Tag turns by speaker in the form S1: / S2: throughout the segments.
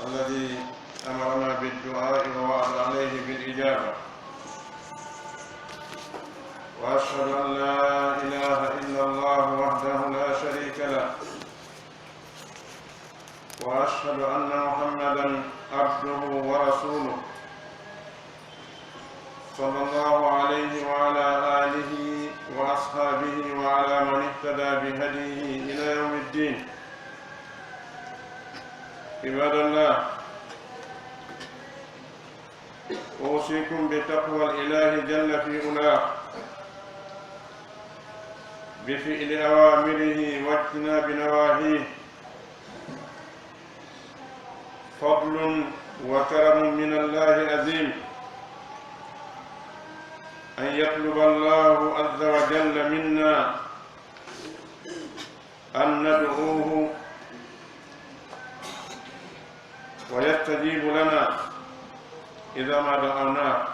S1: الذي أمرنا بالدعاء ووعد عليه بالإجابة، وأشهد أن لا إله إلا الله وحده لا شريك له، وأشهد أن محمدًا عبده ورسوله صلى الله عليه وعلى آله وأصحابه وعلى من اهتدى بهديه إلى يوم الدين. عباد الله، أوصيكم بتقوى الإله جل في علاه بفعل أوامره واجتناب نواهيه، فضل وكرم من الله عظيم أن يطلب الله عز وجل منا أن ندعوه ويستجيب لنا إذا ما دعوناه.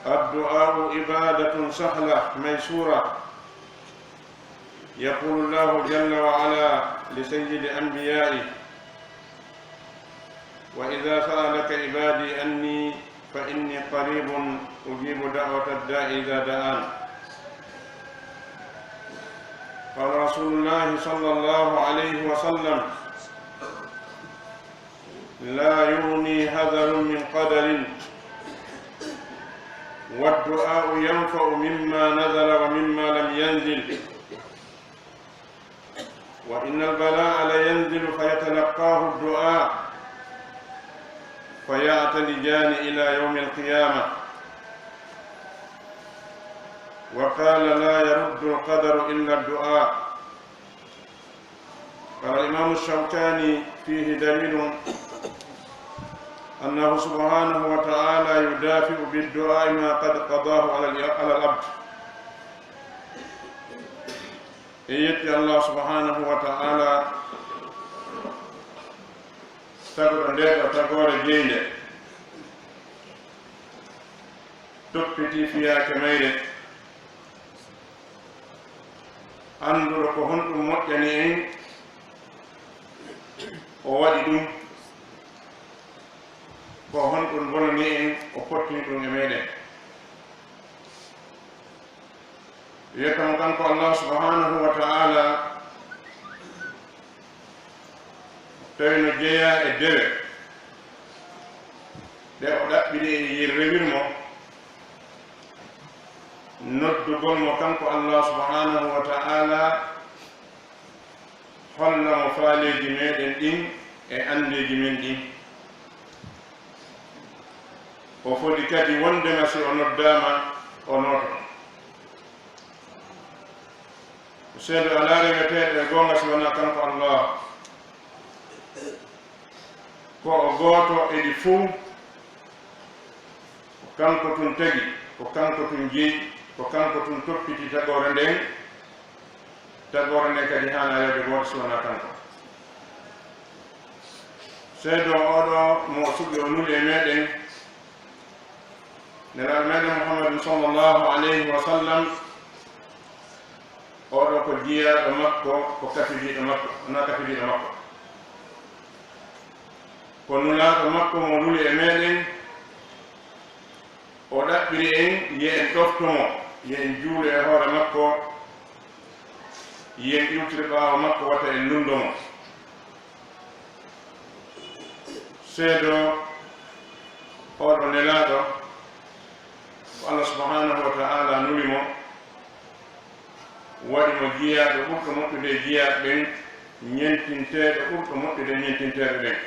S1: الدعاء عبادة سهلة ميسورة، يقول الله جل وعلا لسيد أنبيائه: وإذا سألك عبادي أني فإني قريب أجيب دعوة الداعي إذا دعان. قال رسول الله صلى الله عليه وسلم: لا يغني هذر من قدر، والدعاء ينفع مما نزل ومما لم ينزل، وإن البلاء لينزل فيتلقاه الدعاء فيعتلجان إلى يوم القيامة. وقال: لا يرد القدر إلا الدعاء. قال الإمام الشوكاني فيه دليل أنه سبحانه وتعالى يدافع بالدعاء ما قد قضاه على العبد. يتي الله سبحانه وتعالى تقول ندير تقول جينده تبتي فيها كميرة أنظر كهنتم مؤتنين ووالدون كهنتم بلنين وفتنتم يمينة يتمكنك الله سبحانه وتعالى تين جيا الدرب لأولا بدي يرميرمو noddugol mo kanko Allah subhanahu wa ta'ala holla mo faaleji meɗen ɗin e andeji men ɗin o foti kadi wondema si o noddama o noto seedo ala remeteɗo e gonga si wona kanko Allah ko o gooto eɗi fuu ko kanko tun tagi ko kanko tun jeeyi ko kanko tun toppiti tagore nden kadi hana yewde goto si wona kanko seedo oɗo mo suɓi o nuli e meɗen nelaɗo meɗen Muhammadin sallllahu alayhi wa sallam oɗo ko jiyaɗo makko ko kafidiɗo makko wona kafidiɗo makko ko nulaɗo makko mo nuli e meɗen o ɗaɓɓiri en yi en ɗoftomo yen juule e hoore makko yen iwtire ɓaawo makko wata en lundomo seedo oɗo nelaaɗo ko Allah subhanahu wa ta'ala nulimo waɗi mo jiyaaɓe ɓurɗo moƴƴude jiyaaɓe ɓen ñentinteeɗo ɓurɗo moƴƴude ñentinteeɓe ɓen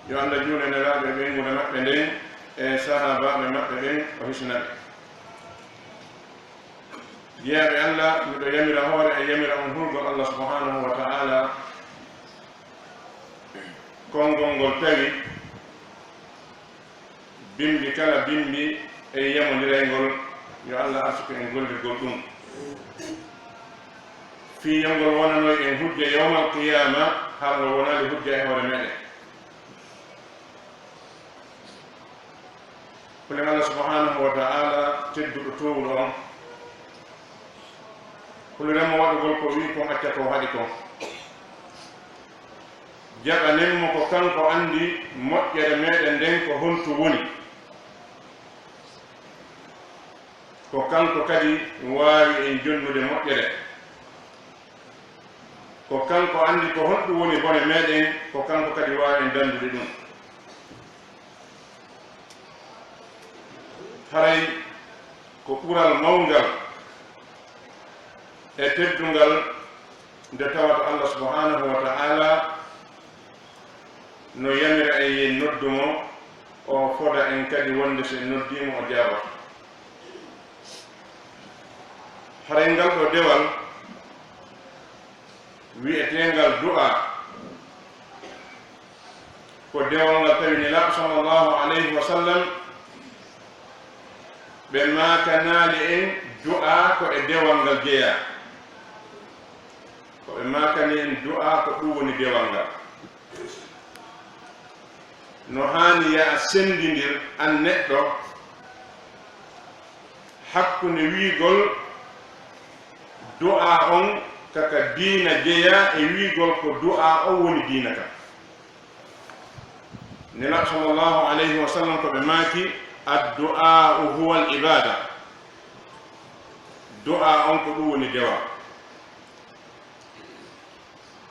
S1: yo Allah juule nelaaɓe ɓen ngude maɓɓe nden e sahabaɓe maɓɓe ɓen o hisnaɓe jeyaɓe Allah miɗo yamira hoore e yamira on hurgol Allah subhanahu wa ta'ala konngol ngol tawi bimbi kala bimbi e yamondirayngol yo Allah arsuko en gollirgol ɗum fiyongol wonanoy en hujja yawmal qiyama har ngol wonali hujja e hoore meɗen kulen Allah subhanahu wa ta'ala tedduɗo towɗo on kuliremo waɗugol ko wi kon acca ko haɗi kon jaɓanenmo ko kanko andi moƴƴere meɗen nden ko honto woni ko kanko kadi waawi en jonnude moƴƴere ko kanko andi ko honɗum woni bone meɗen ko kanko kadi waawi en dandude ɗum haray ko ɓural mawngal e teddungal nde tawata Allah subhanahu wa ta'ala no yamira en yen noddumo o foda en kadi wonde so en noddimo o jaabata haray ngal ɗo dewal wi'etengal du'a ko dewal ngal tawi nelaɗo sallllahu alayhi wa sallam ɓe makanaali en du'a ko e dewal ngal jeeya ko ɓe makani en du'a ko ɗum woni dewal ngal no hani ya sendindir an neɗɗo hakkunde wiigol du'a on kaka diina jeeya e wiigol ko du'a o woni diina ka nelaɗo sallllahu alayhi wa sallam ko ɓe maaki addu'a'u huwa al-ibada du'a on ko ɗum woni dewa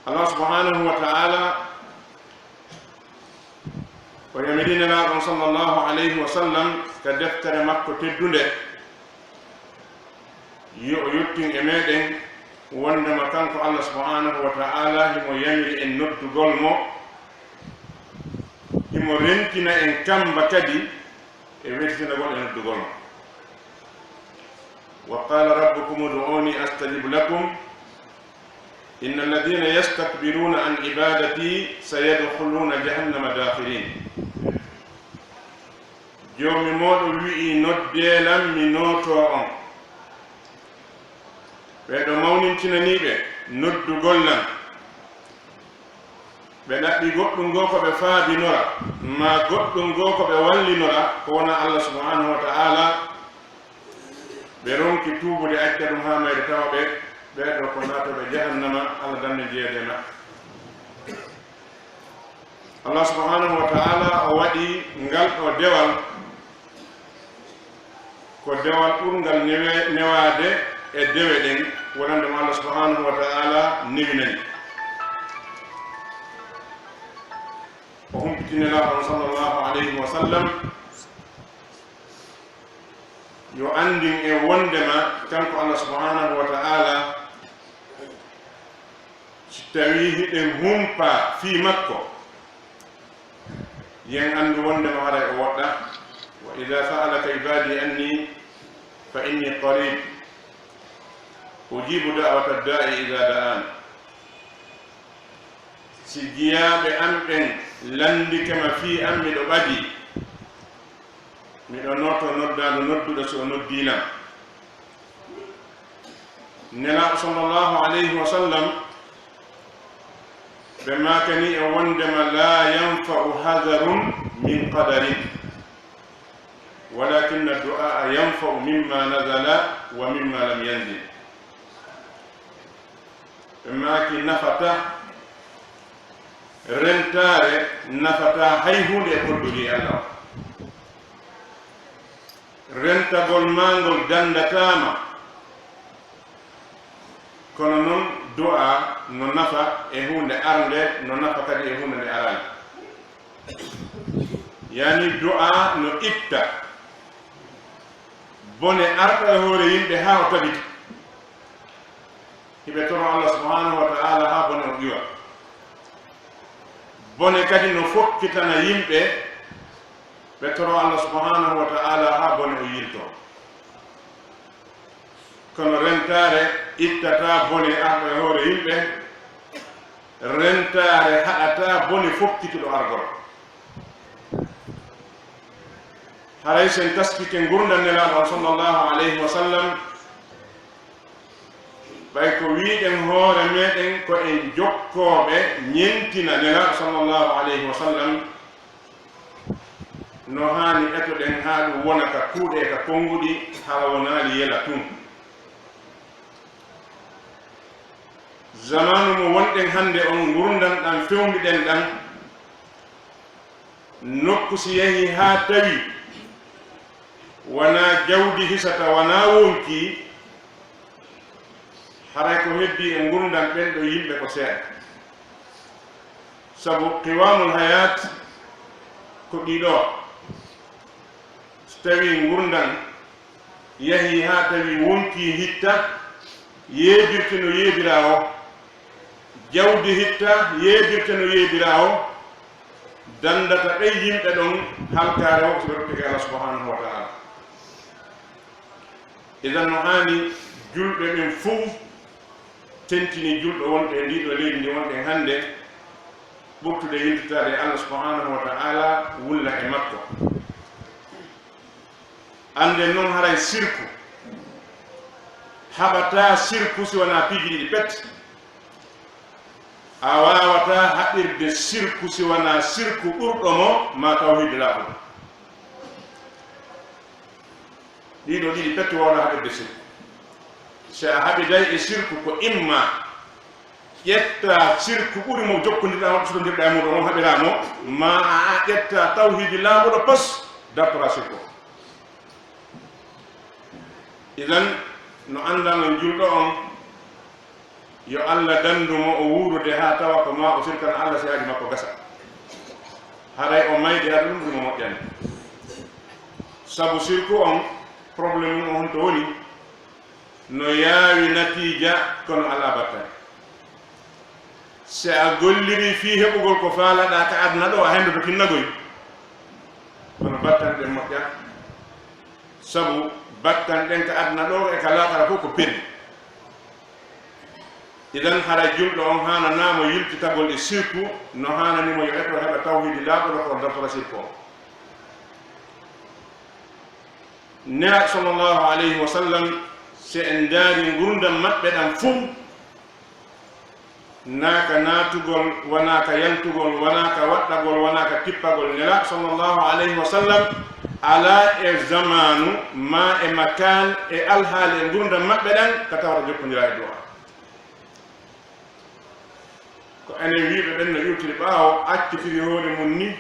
S1: Allah subhanahu wa ta'ala ko yamidina nelaɗon sallllahu alayhi wa sallam ka deftere makko teddunde yo o yettin e meɗen wondema kanko Allah subhanahu wa ta'ala himo yamiri en noddugol mo himo rentina en kamba kadi e wettinagol e noddugol mo wa qala rabbukum ud'uni astajib lakum إن الذين يستكبرون عن عبادتي سيدخلون جهنم داخلين جومي مودو وي نوديلام مي نوتو اون بيدو ماwnintinaaniɓe noddugol lan ɓe ɗaɓɓi goɗɗum goo ko ɓe faabinora ma goɗɗum goo ko ɓe wallinora ko wona Allah subhanahu wa ta'ala ɓe ronki tuubude acca ɗum ha mayde tawa ɓe ɓeɗo ko naatoɓe jahannama Allah danne jeede maɓɓe Allah subhanahu wa ta'ala o waɗi ngal ɗo dewal ko dewal ɓurgal newaade e dewe ɗen wonande mo Allah subhanahu wa ta'ala newinani o humpitinelaaɗo sallallahu alayhi wa sallam yo andin e wondema kanko Allah subhanahu wa ta'ala si tawi hiɗen humpa fii makko yen andu wondema haray o woɗɗa wa ida sa'alaka ibadi anni fa inni qarib ujibu da'wata da'i ida da'an si jiyaɓe am ɓen landikema fii am miɗo ɓadi miɗo noto noddano nodduɗo so o noddinam nelaɗo sallallahu alayhi wa sallam ɓe makani e wondema la yanfa'u hadarun min qadarin walakin ad-du'a yanfa'u mimma nazala wa mimma lam yanzil ɓe maki nafata rentare nafata hay hunde e kodduɗi Allah rentagol mangol dandatama kono noon du'a no nafa e hunde arde no nafa kadi e hunde nde arani yani du'a no itta bone arta e hoore yimɓe ha o tabiti hiɓe toro Allah subhanahu wa ta'ala ha bone o ƴiwa bone kadi no fokkitana yimɓe ɓe toro Allah subhanahu wa ta'ala ha bone o yilto kono rentare ittata bone arɗo e hoore yimɓe rentare haɗata bone fokkituɗo argol haray sen taskike gurdam nelaɗo sallallahu alayhi wa sallam ɓay ko wiɗen hoore meɗen ko en jokkoɓe ñentina nelaɗo sallallahu alayhi wa sallam no hani etoɗen ha ɗum wona ka kuuɗe ka konguɗi hala wonali yela tun zamanu mo wonɗen hande on gurdam ɗam fewmiɗen ɗam nokku si yehi ha tawi wona jawdi hisata wona wonki haray ko heddi e gurdam ɓen ɗo yimɓe ko seeɗa sabu qiwamul hayat ko ɗiɗo so tawi gurdam yahi ha tawi wonki hitta yeedirte no yeedira o jawdi hitta yeedirte no yeedira o dandata ɓey yimɓe ɗon halkare o so ɓe rottike Allah subhanahu wa ta'ala idan no hani julɓe ɓen fof tentini julɗo wonɗe e ndiɗo leydi ndi wonɗen hande ɓurtude yiltitade Allah subhanahu wa ta'ala wulla e makko ande noon haray sirku haɓata sirku si wona piiji ɗiɗi pet a wawata haɓirde sirku si wona sirku ɓurɗo mo ma tawhide laaɓuɗo ɗiɗo ɗiɗi pet wawɗa haɓirde sirku si a haɓiday e sirku ko imma ƴetta sirku ɓuri mo jokkodirɗa waɗa sotodirɗa e muɗum on haɓiramo ma a ƴetta tawhidi laaɓuɗo pas dartora sirku idan no andano julɗo on yo Allah dandumo o wuurude ha tawa ko ma o sirkana Allah si haali makko gasa haray o mayde aɗa ɗum ɗum o moƴƴani sabu sirku on probléme mum o honto woni no yaawi natija kono ala battani si a golliri fi heɓugol ko faalaɗa ka aduna ɗo a hende to tinnagoy kono battani ɗen moƴƴa sabu battan ɗen ka aduna ɗo e ka laaɓara fof ko pelli idan hara julɗo on hananamo yiltitagol e sirku no hananimo yo eto heɓa tawhidi laaɓuɗo ko dartora sirku o nela sallllahu alayhi wa sallam se en daari gurdam maɓɓe ɗam fuu naka naatugol wonaka yaltugol wonaka waɗɗagol wonaka tippagol nela sallllahu alayhi wa sallam ala e zamanu ma e makan e alhaali e gurdam maɓɓe ɗan ka tawata jokkondira e du'a ko enen wiɓe ɓen no iwtiri ɓaawo accitiri hoore mum ni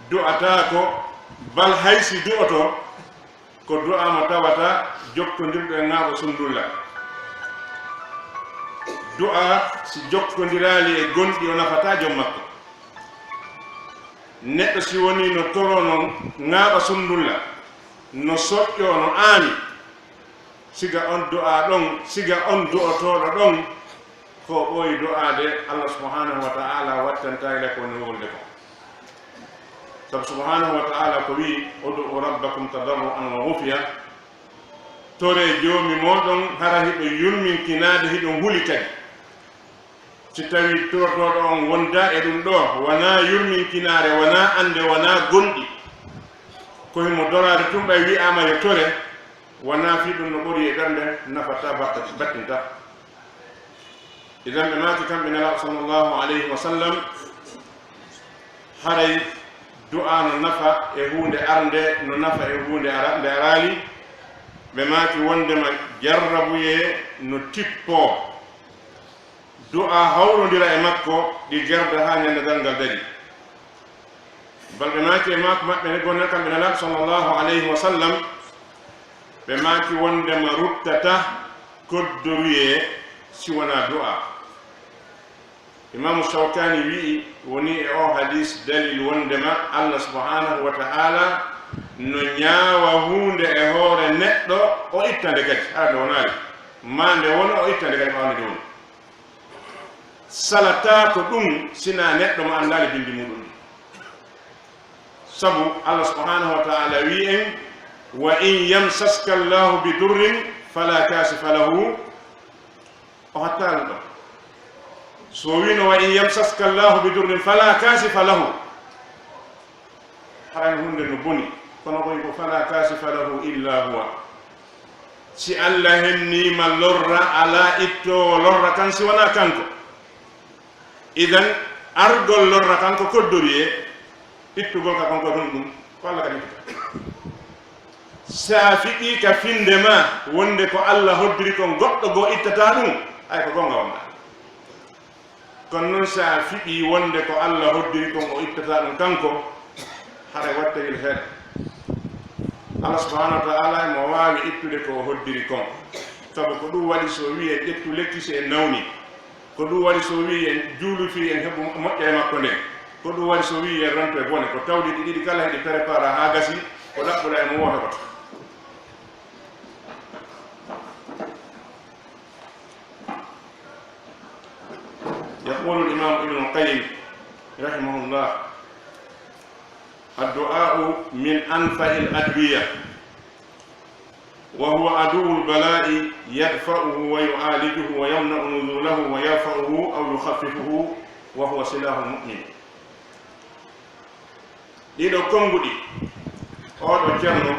S1: du'ata ko bal haysi du'oto ko du'a mo tawata jokkondirɗo e ŋaaɓo sundulla du'a si jokkondirali e gonɗi o nafata joom makko neɗɗo si woni no torono ŋaaɓa sundulla no soƴƴo no aani siga on du'a ɗon siga on du'otoɗo ɗon ko ɓooyi du'ade Allah subhanahu wa ta'ala wattantayile ko no wolde ko sabu subhanahu wa ta'ala ko wi ud'u rabbakum tadarruan wa khufiya tore joomi moɗon hara hiɗo yurminkinade hiɗon huli kadi si tawi tortoɗo on wonda e ɗum ɗo wona yurminkinare wona ande wona gonɗi ko himo dorade tumɓa wi'ama yo tore wona fi ɗum no ɓori e ɓernde nafata battinta idan ɓe maaki kamɓe nelaɗo sallllahu alayhi wa sallam haray du'a no nafa e hunde arde no nafa e hunde nde araali ɓe maaki wondema jarrabuye no tippo du'a hawrodira e makko ɗi jarda ha ñande dalngal dari bal ɓe maaki e maako maɓɓe ne gonne kamɓe nelaɗo sallllahu alayhi wa sallam ɓe maaki wondema ruttata koddoruye si wona du'a imamu shawkani wi'i woni e o hadis dalil wondema Allah subhanahu wa ta'ala no ñaawa hunde e hoore neɗɗo o ittande kadi arde wonaali ma nde wona o ittande kadi ɓawnde woni salata ko ɗum sina neɗɗo mo anndali bindi muɗum sabu Allah subhanahu wa ta'ala wi en wa in yamsaska llahu bi durrin fala kasifa lahu o hattaali ɗo so wino wa in yamsaska llahu bi durrin fala kasifa lahu haran hunde no boni kono koy ko fala kasifa lahu illa huwa si Allah hennima lorra ala ittowo lorra kan si wona kanko idan argol lorra kanko koddori e ittugol ka kanko ɗum ɗum ko Allah kadi ittata sa fiɗi ka finde ma wonde ko Allah hoddiri kon goɗɗo goo ittata ɗum ay ko gonga wonɗa kono noon sa fiɗi wonde ko Allah hoddiri kon o ittata ɗum kanko haɗa wattayil heeɗa Allah subhanahu wa ta'ala mo waawi ittude ko hoddiri kon sabu ko ɗum waɗi so wi en ƴettu lekki si en nawni ko ɗum waɗi so wi en juulufi en heɓu moƴƴa e makko nden ko ɗum waɗi so wi en ranto e bone ko tawɗi ɗi ɗiɗi kala heɗi prépara ha gasi ko ɗaɓɓuɗa e mo woota koto يقول الإمام ابن القيم رحمه الله الدعاء من أنفع الأدوية وهو عدو البلاء يدفعه ويعالجه ويمنع نزوله ويرفعه أو يخففه وهو سلاح المؤمن ɗiɗo konguɗi oɗo ceerno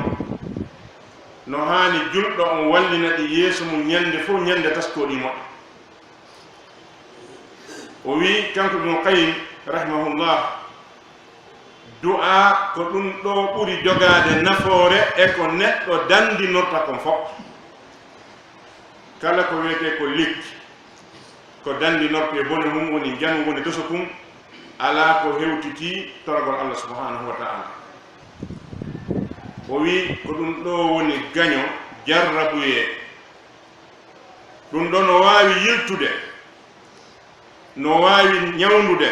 S1: no haani julɗo on wallina ɗi yeeso mum ñande fof ñande taskoɗi moƴƴa o wi kanko ibnu qayyim rahimahullah du'a ko ɗum ɗo ɓuri jogade nafoore e ko neɗɗo dandinorta kon fof kala ko wiyete ko lekki ko dandinorto e bone mum woni janu woni doso kum ala ko hewtiti torgol Allah subhanahu wa ta'ala o wi ko ɗum ɗo woni gaño jarrabuye ɗum ɗo no wawi yiltude no wawi ñawndude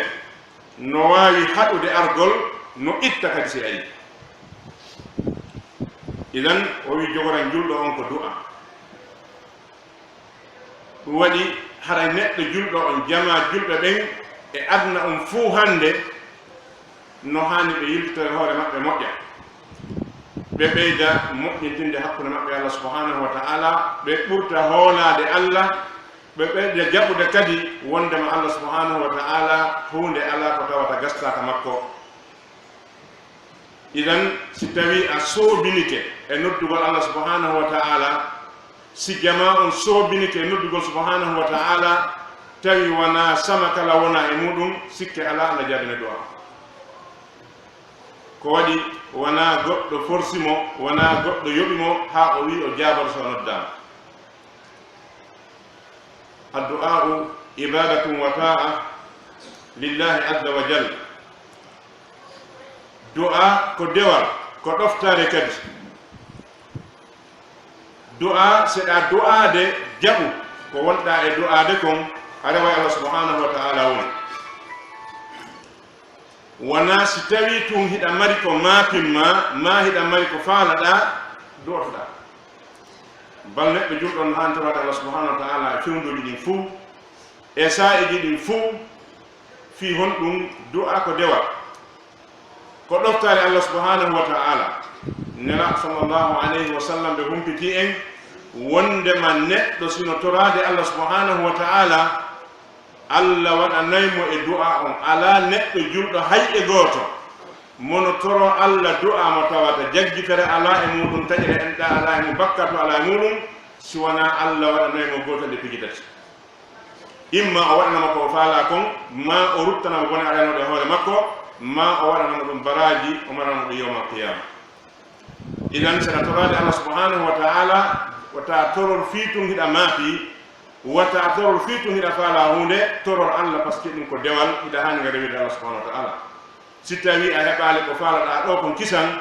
S1: no wawi haɗude argol no itta kadi si ayi idan o wi jogoran julɗo on ko du'a ɗum waɗi hara neɗɗo julɗo on jama julɓe ɓen e aduna on fuu hande no hani ɓe yiltitore hoore maɓɓe moƴƴa ɓe ɓeyda moƴƴintinde hakkude maɓɓe Allah subhanahu wa ta'ala ɓe ɓurta hoolade Allah ɓe ɓeyde jaɓude kadi wondema Allah subhanahu wa ta'ala hunde ala ko tawata gastaka makko. idan si tawi a soobinike e noddugol Allah subhanahu wa ta'ala, si jama on soobinike e noddugol subhanahu wa ta'ala, tawi wona sama kala wona e muɗum, sikke ala Allah jaɓine du'a. ko waɗi wona goɗɗo forsimo, wona goɗɗo yoɓimo ha o wi o jaabata so noddama. addu'a'u ibadatun wa ta'a lillahi azza wa jalla. du'a ko dewal, ko ɗoftare kadi. du'a seɗa du'ade jaɓu ko wonɗa e du'ade kon aɗa wawi Allah subhanahu wa ta'ala woni. wona si tawi tun hiɗa mari ko mapinma, ma hiɗa mari ko faalaɗa, du'otoɗa. bal neɗɗo julɗon hantorade Allah subhanahu wa ta'ala e fewnuɗi ɗin fuu e sa'iji ɗin fuu fi honɗum du'a ko dewal, ko ɗoftare Allah subhanahu wa ta'ala. nela sallallahu alayhi wa sallam ɓe humpiti en wondema neɗɗo sino torade Allah subhanahu wa ta'ala, Allah waɗanaymo e du'a on. ala neɗɗo julɗo hay e gooto mono toro Allah du'a mo tawata jaggitere ala e muɗum, taƴere enɗa ala e mum, bakkatu ala e muɗum, si wona Allah waɗanaymo goto nde pijitati. imma o waɗanama ko faala kon, ma o ruttanamo bone alanoɗo e hoore makko, ma o waɗanamo ɗum baraji, o maranamo ɗum yawma qiyama. idan seɗa torade Allah subhanahu wa ta'ala, wata torol fiitum hiɗa maafi, wata torol fiitum hiɗa faala hunde, torol Allah par ce que ɗum ko dewal, hiɗa hani ga rewide Allah subhanahu wa ta'ala. si tawi a heɓali ko faalaɗa ɗo kon kisan,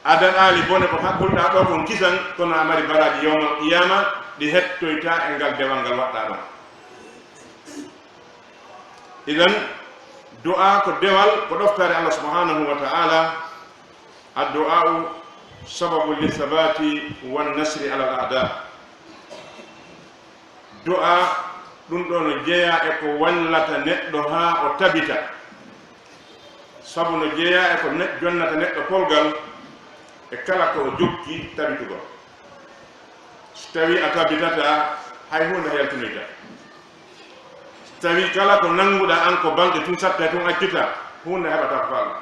S1: a daɗali bone ko haqqulɗa ɗo kon kisan, kono a mari baraji yawmal qiyama ɗi hettoyta e ngal dewal ngal waɗɗa ɗon. idan du'a ko dewal, ko ɗoftare Allah subhanahu wa ta'ala. addu'a'u sababu lithabati wan nasri ala al-a'da. du'a ɗum ɗo no jeeya e ko wallata neɗɗo ha o tabita, sabu no jeeya e ko jonnata neɗɗo polgal e kala ko o jokki tabitugol. so tawi a tabitata, hay hunde yaltinoyta. so tawi kala ko nanguɗa an ko balɗe tun satta tun accita, hunde heɓata ko falla.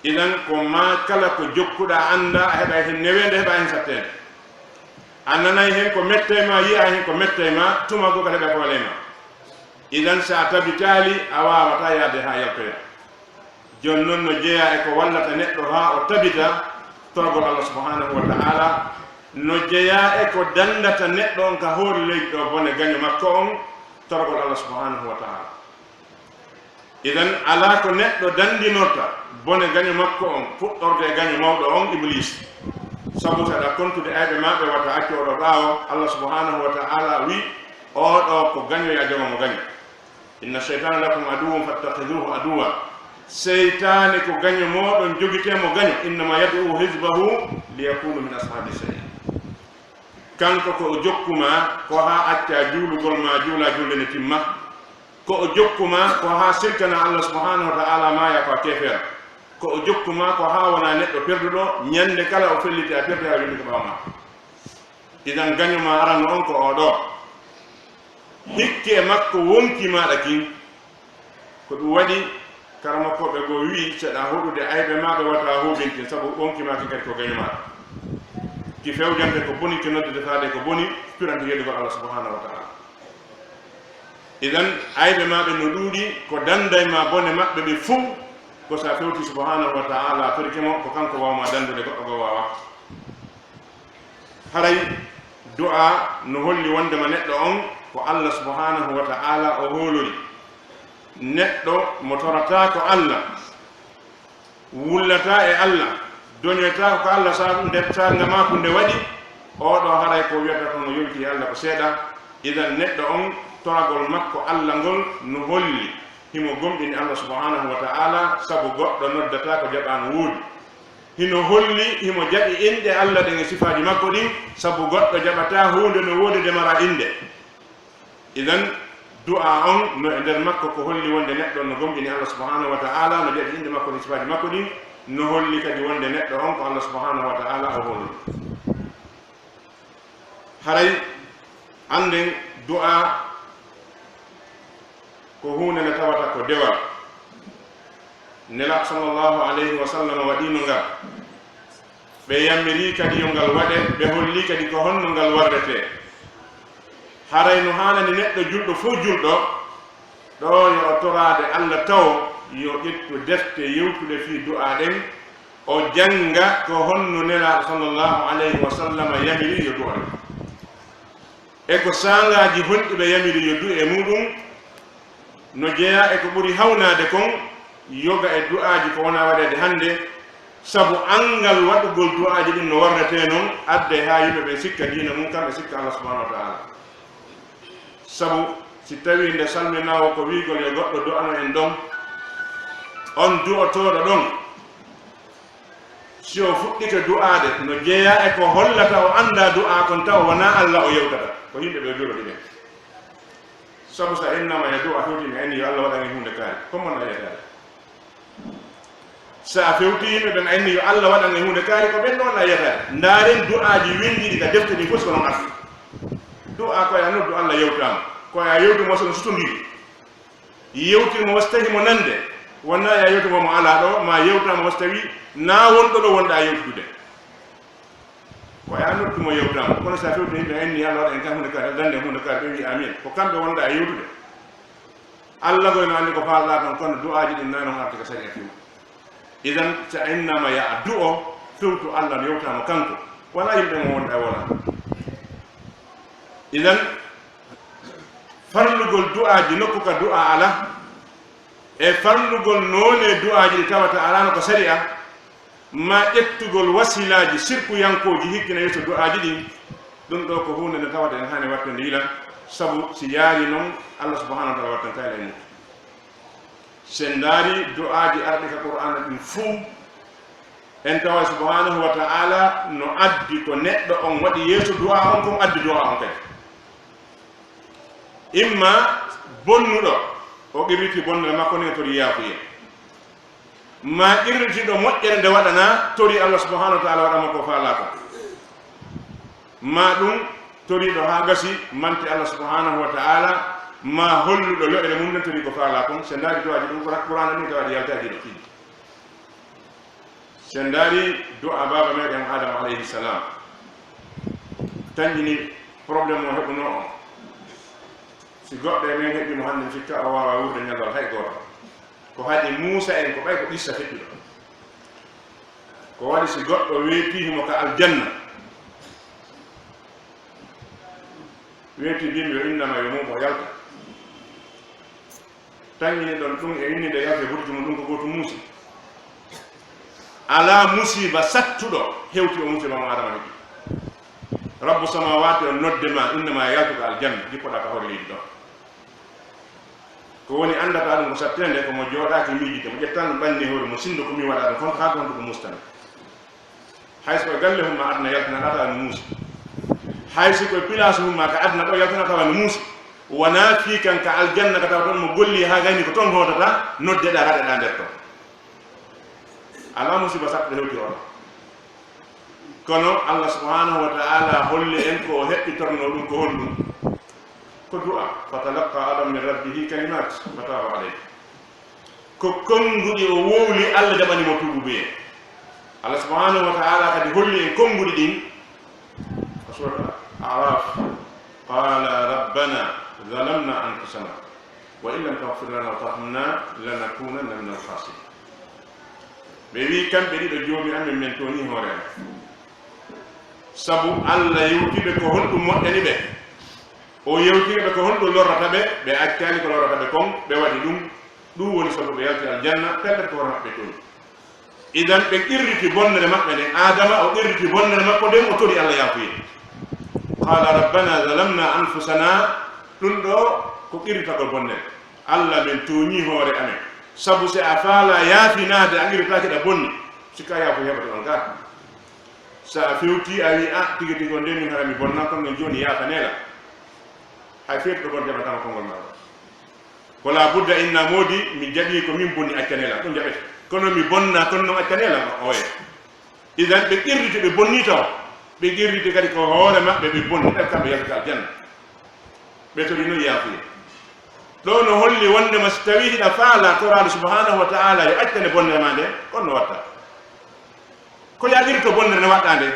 S1: idan ko ma kala ko jokkuɗa anda, a heɓa hen newede, heɓa hen sattede. a nanay hen ko mettema, yiya hen ko mettema, tuma go kala heɓa ko walema. idan sa tabitali a wawata yaade ha yaltoya. jon noon no jeeya e ko wallata neɗɗo ha o tabita, torgol Allah subhanahu wa ta'ala. no jeeya e ko dandata neɗɗo on ka hoori leydi ɗo bone gaño makko on, torgol Allah subhanahu wa ta'ala. idan ala ko neɗɗo dandinorta bone gaño makko on, fuɗɗorde e gaño mawɗo on, iblis. sabu saɗa kontude ayɓe maɓe wata acci oɗo ɓaawo, Allah subhanahu wa ta'ala wi oɗo ko gañoya jogo mo gaño. inna shaytana lakum aduwwun fattakhidhuhu aduwwa. seytane ko gaño moɗon jogitemo gaño. innama yad'u hizbahu liyakunu min ashabi sa'ir. kanko ko o jokkuma ko ha acca juulugol ma, juula julde ne timma. ko o jokkuma ko ha sirkana Allah subhanahu wa ta'ala maya ko a kefeera. ko o jokkuma ko ha wona neɗɗo perduɗo, ñande kala o felliti a perdi ha windi ko ɓawma. idan gañoma aranno on ko oɗo. hikke makko wonki maɗa kin. ko ɗum waɗi karamakkoɓe go wi seɗa huɗude ayɓe maɓe wata huɓintin, sabu wonki maki kadi ko gaño maɗa. ki fewjante ko boni, ki noddude faade ko boni, firante yeɗugol Allah subhanahu wa ta'ala. idan ayɓe maɓe no ɗuuɗi ko dandayma bone maɓɓe ɓe fuu, ko sa fewti subhanahu wa ta'ala torikemo ko kanko wawma dandude, goɗɗo go wawa. haray du'a no holli wondema neɗɗo on ko Allah subhanahu wa ta'ala o hoolori. neɗɗo mo torata ko Allah, wullata e Allah, doñoyta ko Allah saga mako nde waɗi, oɗo haray ko wiyata ko no yonti Allah ko seeɗa. idan neɗɗo on toragol makko Allah ngol no holli himo gomɗini Allah subhanahu wa ta'ala, sabu goɗɗo noddata ko jaɓano wuudi. hino holli himo jaɓi inde Allah ɗen e sifaji makko ɗin, sabu goɗɗo jaɓata hunde no woodi demara inde. idan du'a on no e nder makko ko holli wonde neɗɗo no gomɗini Allah subhanahu wa ta'ala, no jaɓi inde makko e sifaji makko ɗin, no holli kadi wonde neɗɗo on ko Allah subhanahu wa ta'ala o holli. haray anden du'a ko hunde nde tawata ko dewal nela sallallahu alayhi wa sallam waɗino ngal ɓe yammiri kadi yo ngal waɗe ɓe holli kadi ko honno ngal wardete haray no hanani neɗɗo julɗo fof julɗo ɗo yo torade Allah taw yo ƴettu defte yewtude fi du'a ɗen o janga ko honno nela sallallahu alayhi wa sallam yamiri yo du'a e ko sangaji honɗuɓe yamiri yo du'e muɗum no jeeya e ko ɓuri hawnade kon yoga e du'aji ko wona waɗede hande sabu angal waɗugol du'aji ɗin no warrete noon adde ha yimɓe ɓe sikka dina mum kamɓe sikka Allah subhanahu wa ta'ala sabu si tawi nde salminawo ko wigol yo goɗɗo du'ano en ɗon on du'otoɗo ɗon si o fuɗɗike du'ade no jeeya e ko hollata o anda du'a kon taw wona Allah o yewtata ko yimɓe ɓe duɗoɗi ɓe sabu sa innama e du'a fewtimi en yo Allah waɗani hunde kaari comme on ayetade sa fewti yimɓe ɓen anni yo Allah waɗan e hunde kaari ko ɓen ɗon ayetade ndaren du'aji windiɗi ka defte ɗi fof so non afi du'a koye a noddu Allah yewtama koye a yewtimo sono sutodiri yewtirmo wasi tawi mo nande wonna ya yewtimo mo ala ɗo ma yewtama wasi tawi na wonɗo ɗo wonɗa yewtude koye a noddumo yewtama kono sa fewti yimɓe anni Allah waɗa en kam hunde kaari dande hunde kaari ɓe wi amin ko kamɓe wonɗa yewtude Allah koye no andi ko falɗa ton kono du'aji ɗin nanon arti ko sari e fiw idan sa innama ya du'o fewtu Allah no yewtama kanko wala yimɓe mo wonɗa wona idan farlugol du'aji nokku ka du'a ala e farlugol none du'aji ɗi tawata alano ko sari'a ma ƴettugol wasilaji sirku yankoji hikkina yeso du'aji ɗin ɗum ɗo ko hunde nde tawata en hani wattande yilan sabu si yaari noon Allah subhanahu wa ta'ala wattan kayla en sen daari du'aji arɗi ka qur'ana ɗin fuu en tawa subhanahu wa ta'ala no addi ko neɗɗo on waɗi yeeso du'a on kon addi du'a on kadi imma bonnuɗo o qirriti bonnuɗo makko ni tori yaafuye ma qirritiɗo moƴƴere nde waɗana tori Allah subhanahu wa ta'ala waɗama ko faala ko ma ɗum toriɗo ha gasi manti Allah subhanahu wa ta'ala ma holluɗo lo'ere mum nden tori ko faala kon sen daari du'aji ɗum qur'ana ni tawaɗi yaltaji ɗo fiɗi sen daari du'a baba meɗen adama alayhi salam tañƴini probléme o heɓuno on si goɗɗo e men heɓɓimo hannde fikka o wawa wurde ñalal hay goto ko haɗi Muusa en ko ɓay ko ɗissa feƴƴuɗo ko waɗi si goɗɗo weetihimo ka aljanna weeti mbimi yo innama yo mum o yalta tañƴini ɗon ɗum e innide yalte ɓurti mum ɗum ko goto muusi ala musiba sattuɗo hewti o musiba mo adama heɓi rabbu samawati o noddema innama yaltuka aljanna jippoɗa ka hoore leydi ɗo ko woni andata ɗum ko sattende komo jooɗaki miijide mo ƴettan ɓanni hoore mo sindo komi waɗa ɗum kono haa gonto ko mustane hayso koye galle humma aduna yaltina ɗata no muusi hayso koye place humma ka aduna ɗo yaltina tawa no muusi wona fii kan ka aljanna ka tawa toon mo golli ha gayni ko toon hootata noddeɗa haɗeɗa nder toon ala musiba sattuɗo hewti oɗo kono Allah subhanahu wa ta'ala holli en ko heɓɓitorno ɗum ko honɗum ko du'a fatalaqa adam min rabbihi kalimat fataba alayhi ko konguɗi o wowli Allah jaɓanimo tuubuye Allah subhanahu wa ta'ala kadi holli en konguɗi ɗin ko surat A'raf qala rabbana zalamna anfusana wa in lam taghfir lana wa tarhamna lanakunanna min al-khasirin ɓe wi kamɓe ɗiɗo joomi amen men toni hoore en sabu Allah yewtiɓe ko honɗum moƴƴani ɓe o yewtiɓe ko honɗum lorrata ɓe ɓe accani ko lorrata ɓe kon ɓe waɗi ɗum woni sabu ɓe yalti aljanna pellete ko hoore maɓɓe toni idan ɓe qirriti bonnere maɓɓe nden adama o qirriti bonnere makko nden o tori Allah yaafuye qala rabbana zalamna anfusana ɗum ɗo ko qirritagol bonnere Allah min toñi hoore amen sabu se a faala yaafinade a qirritaki ɗa bonni sikka yaafu heɓata on ga sa a fewti a wi a tigi tigi on nde min hara mi bonna kono non joni yaafanela hay feetuɗo gon jaɓatama konngol maɗa ko la budda inna moodi mi jaɓi ko min bonni accanela ɗum jaɓete kono mi bonna kono noon accanela oye idan ɓe qirriti ɓe bonni taw ɓe qirriti kadi ko hoore maɓɓe ɓe bonni ɗen kamɓe yalta aljanna ɓetorino yaafuye ɗo no holli wonde mo so tawi hiɗa faala toraɗo subhanahu wa taala yo accane bonnere ma nde on no watta ko yaɗiri to bonnere ne waɗɗa nde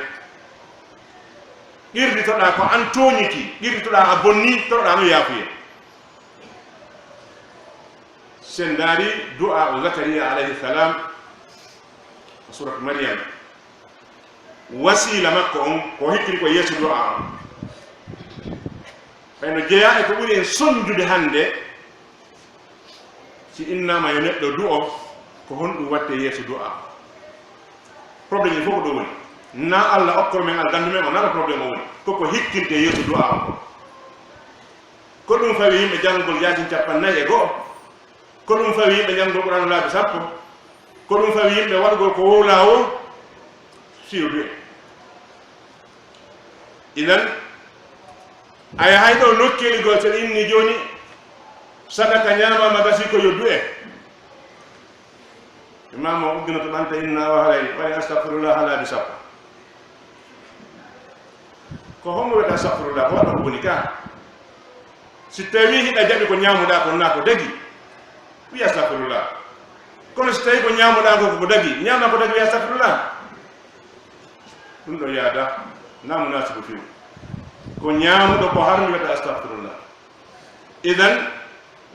S1: ƴirditoɗa ko an toñiki ƴirditoɗa a bonni toroɗa no yaafuye sen daari du'a o Zakariya alayhi salam surat Maryam wasila makko on ko hikkiri ko yeeso du'a on ɓayno jeeya e ko ɓuri en sondude hannde si innama yo neɗɗo du'o ko honɗum watte yeeso du'a probléme fof ko ɗo woni na Allah okkoro men algandu men o nana probléme o woni koko hikkinte yeeso du'a on ko ɗum fawi yimɓe janngol yaatin 4 ko ɗum fawi yimɓe janngol Qur'anu laabi 10 ko ɗum fawi yimɓe waɗgol ko wowla o siwdu e idan aya hay ɗo nokkeli gol so inni joni sadaka ñamama gasi ko yoddu e imam o uddina to ɓanta inna wa halay waɗi astahfirullah laabi 10 ko hongo wiyata astahfirullah ko waɗa ko woni ka si tawi hiɗa jaɓi ko ñamuɗa ko na ko dagi wi astahfirullah kono so tawi ko ñamuɗa ko ko dagi ñama ko dagi wi astahfirullah ɗum ɗo yaada namu nasibo fiw ko ñamuɗo ko harmi wiyata astahfirullah idan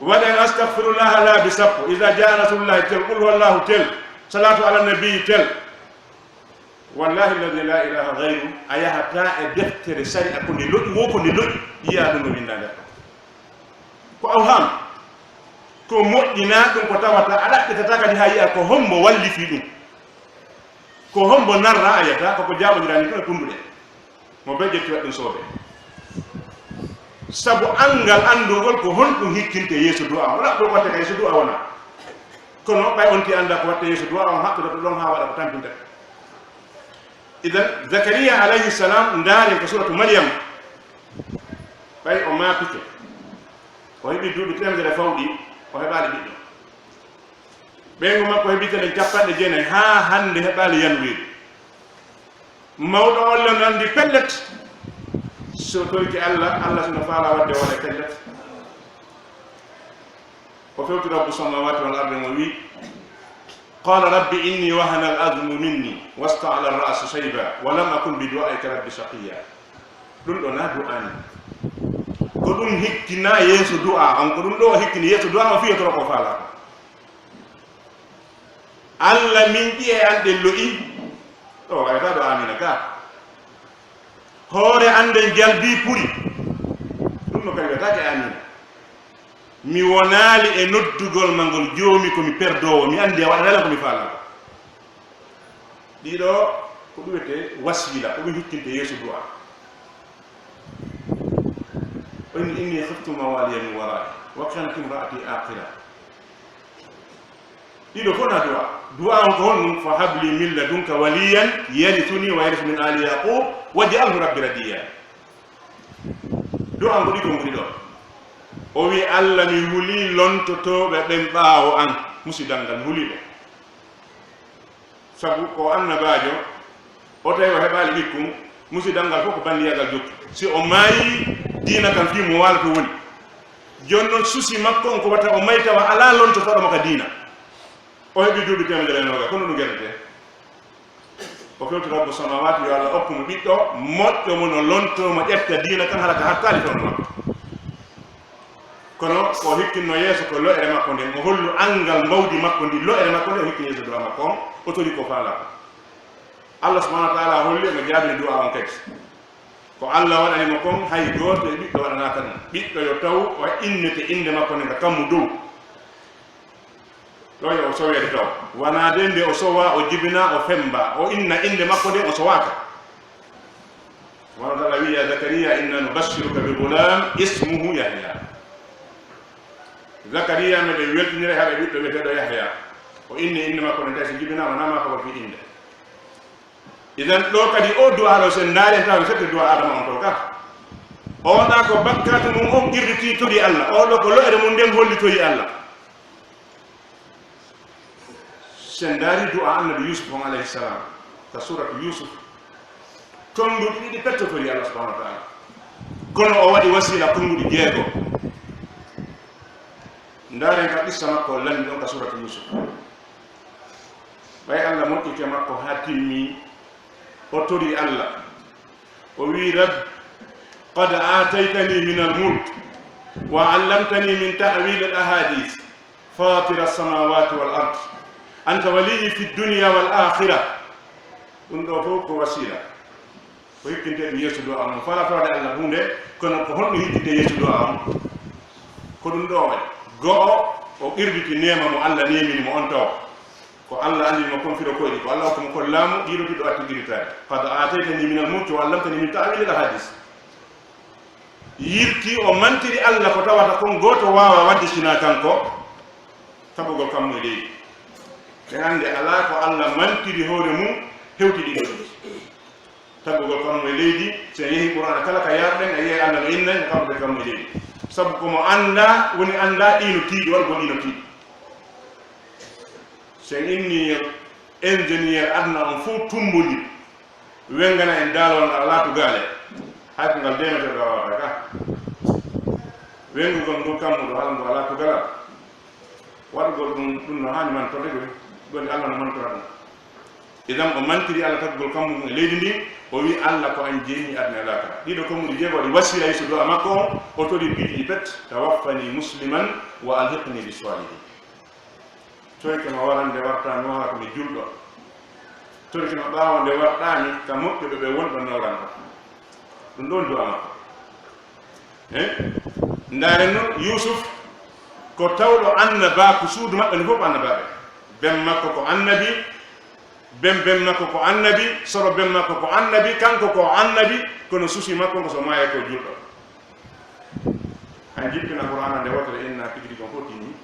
S1: waɗen astahfirullah laabi 10 ida jaa rasulullahi tel qul wallahu tel salatu ala nabii tel wallahi alladi la ilaha gayru a yahata e deftere sari a ko nde loƴi wo ko nde loƴi yiya ɗum no winda nder ko awham ko moƴƴina ɗum ko tawata a ɗaɓɓitata kadi ha yiya ko hombo wallifi ɗum ko hombo narra a yiyata koko jaɓodirani ɗum e kunduɗe mo be ƴetti waɗ ɗum soobe sabu angal andugol ko honɗum hikkinte yeeso du'a wala ɗo watte ka yeeso du'a wona kono ɓay on ti anda ko watte yeeso du'a on haqqitoto ɗon ha waɗa ko tampinta idan Zakariya alayhi salam ndaari ko suratu Maryam ɓay o maapike o heɓi duuɓi 300 fawɗi o heɓaali ɓiɗɗo ɓeygu makko heɓitenen 9 ha hande heɓaali yanwiri mawɗo olle no andi pellet so torki Allah sino faala wadde wona pellet o fewti rabbu samawati wal ardi mo wi qala rabbi inni wahana al azmu minni wasta'ala ar ra'su shayba wa lam akun bi du'aika rabbi shaqiya ɗum ɗo na du'ani ko ɗum hikkina yeeso du'a on ko ɗum ɗo hikkini yeeso du'a on fiyotoro ko faala ko Allah min ƴiye an ɗen lo'i ɗo wayata ɗo amina ka hoore anden jalbi puri ɗum no kadi wiyatake amina mi wonaali e noddugol ma ngol joomi komi perdowo mi andi a waɗatala komi faala ko ɗiɗo ko ɗum wiyete wasila ko ɗum hikkinte yeeso du'a inni khiftu mawaliya min warai wa kanat imraati aqila ɗiɗo fof na du'a on ko honɗum fa habli min ladunka waliyan yarithuni wa yarithu min ali yaqub waj'alhu rabbi radiya du'a on ko ɗi ko ngoni ɗo o wi Allah mi huli lontotoɓe ɓen ɓaawo an musidal ngal huliɓe sabu ko annabajo o tawi o heɓali ɓikkum musidal ngal fof ko bandiyagal jokki si o maayi diina kan fi mo waala to woni joni noon susi makko on ko watta o mayi tawa ala lontotoɗomo ka diina o heɓi duuɓi 100 kono ɗum gueɗete o fewti rabbu samawati yo Allah okkumo ɓiɗɗo moƴƴo mo no lontomo ƴetta diina kan hala ka hattali toon makko kono o hikkinno yeeso ko lo'ere makko nden o hollu angal mawdi makko ndi lo'ere makko nde o hikkini yeeso du'a makko on o tori ko faala ko Allah subhanahu wa taala holli omo jaabini du'a on kadi ko Allah waɗanimo kon hay goto e ɓiɗɗo waɗanaka ɗum ɓiɗɗo yo taw o innete inde makko nde ka kammu dow ɗo yo o sowede taw wona de nde o sowa o jibina o femba o inna inde makko nde o sowaka wona taala wi ya Zakariya inna nubashiruka bi gulam ismuhu Yahya Zakariya meɗen weltinira haɓe ɓiɗɗo wiyeteɗo Yahya o inni inde makko nde so jibinama nama ko fi inde idan ɗo kadi o du'a ɗo sen ndaaren taw sette du'a adama on to ka oɗa ko bakkatu mum on ƴirditi tori Allah oɗo ko lo'ere mum nden holli tori Allah sen ndaari du'a annabi Yusuf on alayhi salam ka suratu Yusuf ton nduɗi ɗiɗi pettotori Allah subhanahu wa taala kono o waɗi wasila konguɗi jeego ndaren ka qissa makko landi ɗon ka suratu yusuf ɓay allah moƴƴike makko ha timmi o tori allah o wi rab qad ataytani min almulk wa allamtani min ta'wil alahadith fatira alsamawati wal ard anta waliyi fi dunya wal akhirah ɗum ɗo fof ko wasila ko hikkinte ɗum yeeso do am fala tawde allah hunde kono ko honɗum hikkinte yeeso do am ko ɗum ɗo waɗi go'o o ɓirditi nema mo allah nemini mo on taw ko allah andi mo konfiro koyɗi ko allah hokkamo kon laamu ɗiɗo ɗiɗo artigiritade qad ataytani min almulki wa allamtani min ta'wil alahadith yirti o mantiri allah ko tawata kon goto wawa wadde sina kanko tabugol kammo e leydi ɓe hande ala ko allah mantiri hoore mum hewti ɗiɗo tabugol kammo e leydi so yeehi qur'ana kala ka yarɗen a yiye allah no inna no kamɓe kammo e leydi sabu komo anda woni anda ɗino tiiɗi walgo ɗino tiiɗi sen inni ingénieur aduna on fof tumbodi wengana en daalol ngal laatu gaale hay ko ngal demeteɗo wawata ka wengugol ndu kammuɗo hala ngo ala to galal waɗugol ɗum no hani man torde goni allah no mantora ɗum idan o mantiri allah tagugol kammum e leydi ndi o wi allah ko an jeeyni aduna e laakara ɗiɗo kammuɗi jeego waɗi wasila e so do a makko o tori biɗi pet tawaffani musliman wa alhiqni bi salihin toy kema warande wartami wala komi julɗo toy kema ɓawo nde warɗami ka moƴƴuɓe ɓe wonɗo nawranko ɗum ɗon du'a makko ndaren noon yusuf ko tawɗo annaba ko suudu maɓɓe no fof annabaɓe bem makko ko annabi bem makko ko annabi soro bem makko ko annabi kanko ko annabi kono suusi makko ko so maaye ko julɗo han jippina qur'ana nde wotere inna pigri kon fof tini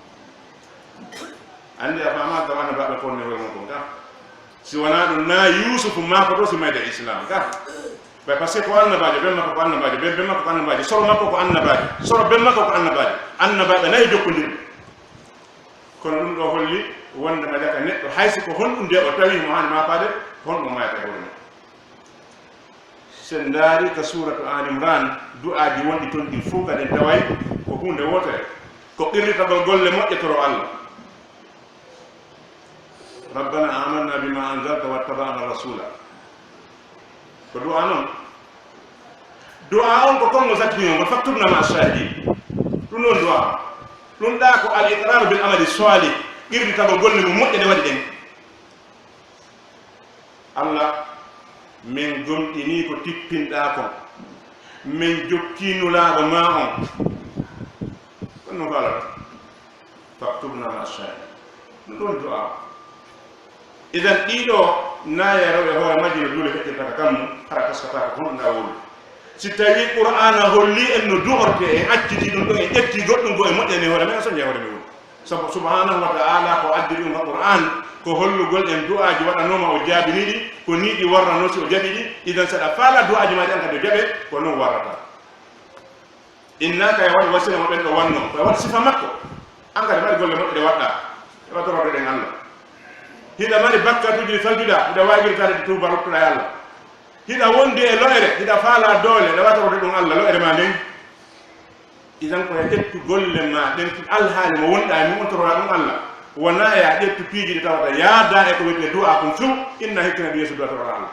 S1: andi a fama ka annabaɓe fonne hoore mon kon ka si wona ɗum na yusuf mako ɗo si mayde islam ka ɓay par ce que ko annabajo bem makko ko annabajo bem makko ko annabajo soro makko ko annabajo soro bem makko ko annabajo annabaɓe nayi jokkodirɓe kono ɗum ɗo holli wondema jaka neɗɗo haysi ko honɗum nde o tawi mo hani mapade ko honɗum mayata e hoore mum sen daari ka suratu al imran du'aji wonɗi toon ɗi fof kadi taway ko hunde wotere ko qirritagol golle moƴƴetoro allah rabbana amanna bima anzalta wattaba'na rasula ko du'a noon du'a on ko kongo sakkino ngo fakturna ma shahidi ɗum noon du'a ɗum ɗa ko al iqraru bil amali salih qirritago golle mo moƴƴe ɗe waɗi ɗen allah min gomɗini ko tippinɗa ko min jokkinulaɗo ma on kon no falata fakturna ma shahidi ɗum ɗon du'a idan ɗiɗo naye rewɓe hoore majji no duule feƴƴirtaka kammu hara taskata ko honɗa wolu si tawi qur'ana holli en no du'orte en acciti ɗum ɗo en ƴetti goɗɗum go e moƴƴani hoore men so jeewde men sabu subhanahu wa ta'ala ko addi ɗum ka qur'an ko hollugol en du'aji waɗanoma o jaabiniɗi ko niiɗi warrano si o jaɓi ɗi idan saɗa faala du'aji maɗi an kadi o jaɓe ko noon warrata innaka e waɗi wasila mo ɓen ɗo wanno koye waɗa sifa makko an kadi waɗi golle moƴƴe ɗe waɗɗa ewa torode ɗen allah hiɗa mari bakkatuji ɗi faljuɗa hiɗa wagirtade ɗe tuba ruttuɗa e allah hiɗa wondi e lo'ere hiɗa faala doole ɗe watorode ɗum allah lo'ere ma nden idan koye ƴettu golle ma ɗen alhaali mo wonɗa e mum on toroɗa ɗum allah wona e a ƴettu piiji ɗi tawata yaada e ko wiyete du'a kon few inna hikkina ɗum yeeso du'a toroɗa allah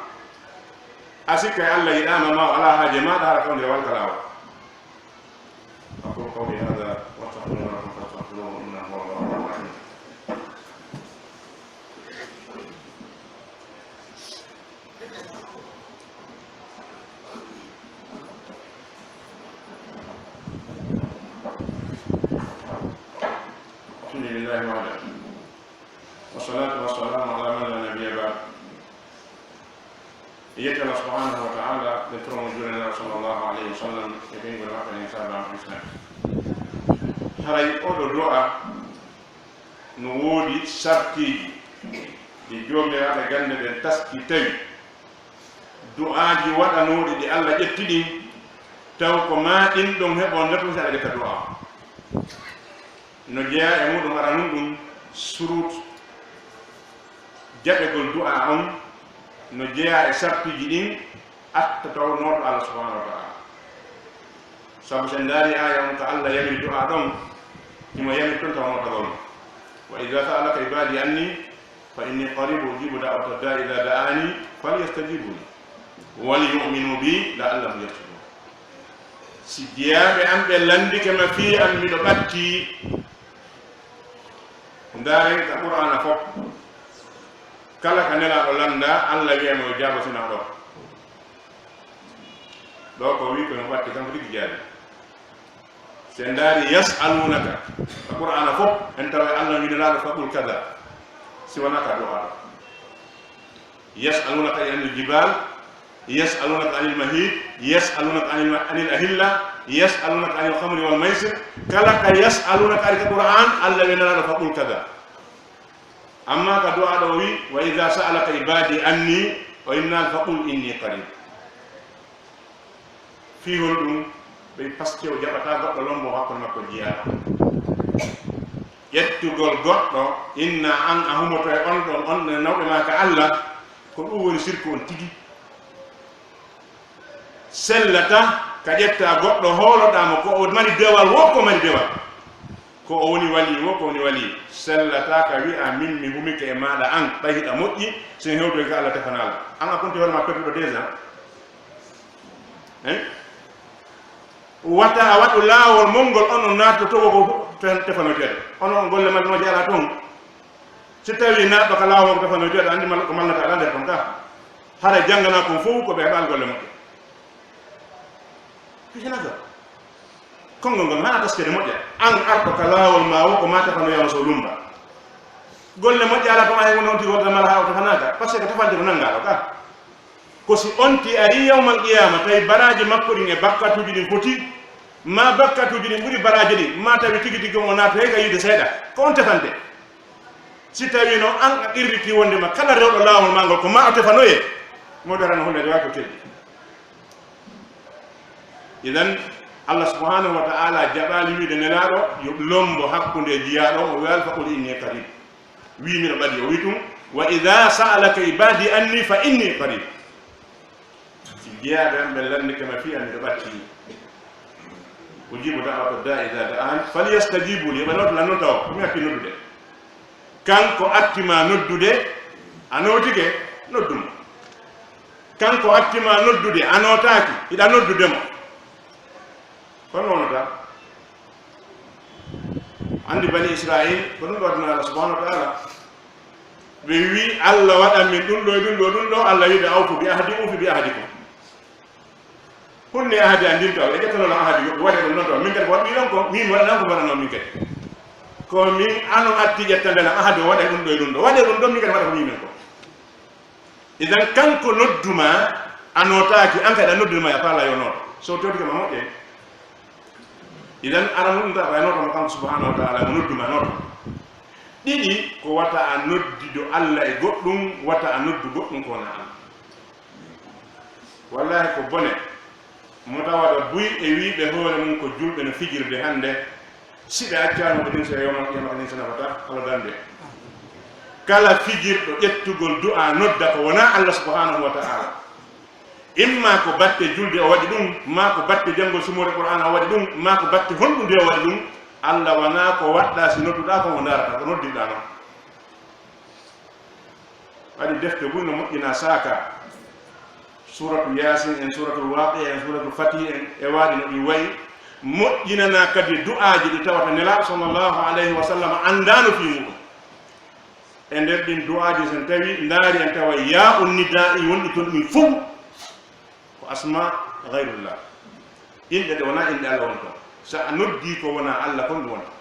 S1: a sikka e allah yiɗama ma o ala haaje maɗa hara kawdira walka laawa aqul qawli hada wa astaghfirullaha lakum fastaghfiruhu innahu huwal ghafurur rahim لله وحده والصلاة والسلام على من لا نبي بعد يتلى سبحانه وتعالى لترون جلنا صلى الله عليه وسلم يبين بالوقت الإنسان عن الإسلام هاي أولو دعاء نودي سرتي di jombe ala gande den taski tawi du'aaji waɗanoɗi ɗi allah ƴettiɗi taw ko ma ɗin ɗon heɓo neto si aɗa ƴetta du'a no jeeya e muɗum ara nun ɗum surut jaɓegol du'a on no jeeya e sartiji ɗin atta taw noto allah subhanahu wa ta'ala sabu sen daari aya on ko Allah yamiri du'a ɗon imo yamiri ton tawanota ɗon wa idha sa'alaka ibadi anni fa inni qaribu ujibu da'wata da'i idha da'ani falyastajibuni waliyu'minu bi la'allahum yarshudun si jeyaɓe am ɓe landike ma fi an miɗo ɓatti ndaren ka qur'ana fof kala ka nelaɗo landa Allah wiyama o jaabo sina ɗo ko wi kono ɓatti kanko tigi jaabi sen daari yasalunaka ka qur'ana fof en tawa Allah winiraɗo faqul kada si wona ka du'a ɗo yasalunaka anil jibal yasalunaka anil mahid yasalunaka anil ahilla yasalunaka anil khamri wal maisir kala ka yasalunaka ari ka qur'an Allah winiraɗo faqul kada amma ka du'a ɗo wi wa idha sa'alaka ibadi anni wa inna faqul inni qarib fi hol ɗum ɓe paske o jaɓata goɗɗo lombo hakkude makko jiyaɗo ƴettugol goɗɗo inna an a humoto e on ɗon on nawɓe ma ka Allah ko ɗum woni sirku on tigi sellata ka ƴetta goɗɗo hooloɗamo ko o mari dewal wo ko mari dewal ko o woni wali wo ko woni wali sellata ka wi'a min mi humike e maɗa an ɓayiɗa moƴƴi sen hewdoy ka Allah tefanala an a konti hoorema perduɗo déjà wata a waɗu laawol mongol onon naatto to ko tefanoteɗo onon golle malmoji ala toon si tawi naatɗo ka laawol ko tefanoteɗo andi ko malnata ala nder ton ka hara janggana kon fof ko ɓe heɓal golle moƴƴe fisinaga konngol ngol hana taskede moƴƴa an arɗo ka laawol ma wo ko ma tefanoyama so lumba golle moƴƴe ala toon ay woni on tigolta mala ha o tefanaka par ce que tefande ko nanngaɗo ka ko si onti ari yawmal qiyama tawi baraji makko ɗin e bakkatuji ɗin foti ma bakkatuji ɗin ɓuri baraji ɗin ma tawi tigi tigi o naata hey ka yiide seeɗa ko on tefante si tawi no an a ɗirriti wondema kala rewɗo laawol ma ngol ko ma o tefanoye moɗorano hollede wa ko teddi idan Allah subhanahu wa ta'ala jaɓali wiide nelaɗo yo lombo hakkude jiyaɗo o wi alfaqul inni qarib wimiɗo ɓaɗi o wi tum wa idha sa'alaka ibadi anni fa inni qarib jeyaɓe am ɓe landike ma fi an miɗo ɓatti ujibu da'wata da'i idha da'an falyastajibu li ɓe noto lannon taw ɗumi hakki noddude kanko attima noddude a notike noddumo kanko attima noddude a notaki iɗa noddudemo kono wonata andi bani israil ko ɗum ɗo waɗana Allah subhanahu wa ta'ala ɓe wi Allah waɗan min ɗum ɗo e ɗum ɗo ɗum ɗo Allah wiɓe awfu bi ahadi ufi bi ahadikum hunde ahadi andin taw e ƴettanono ahadi waɗe ɗum noon taw min kadi waɗi ɗon ko min waɗanan ko mbaɗanon min kadi ko min anon atti ƴettandena ahadi o waɗe ɗum ɗo e ɗum ɗo waɗe ɗum ɗon min kadi waɗa ko mimen ko idan kanko nodduma a notaki an kadi a noddudema a faala yo noto so tewtike ma moƴƴe idan ara ɗum tata e notomo kanko subhanahu wa ta'ala mo nodduma noto ɗiɗi ko wata a noddido Allah e goɗɗum wata a noddu goɗɗum ko wona Allah wallahi ko bone mo tawaɗa buy e wiɓe hoore mum ko julɓe no fijirde hannde si ɓe accanoɓe ɗin so yomaka ɗin so nafata Allah dande kala fijirɗo ƴettugol du'a nodda ko wona Allah subhanahu wa ta'ala imma ko batte julde o waɗi ɗum ma ko batte janngol sumore qur'ana o waɗi ɗum ma ko batte honɗude o waɗi ɗum Allah wona ko waɗɗa si nodduɗa ko mo darata ko noddiɗa noon waɗi defte ɓuri no moƴƴina saaka suratu yasin en suratul waqi en suratul fatih en e waɗi no ɗi wayi moƴƴinana kadi du'aji ɗi tawata nelaɗo sallllahu alayhi wa sallam andano fi muɗum e nder ɗin du'aji sen tawi daari en tawa ya unnida i wonɗi toon ɗum fof ko asma gayrullah inɗe ɗe wona inɗe Allah woni toon so a noddi ko wona Allah kon ɗum wonta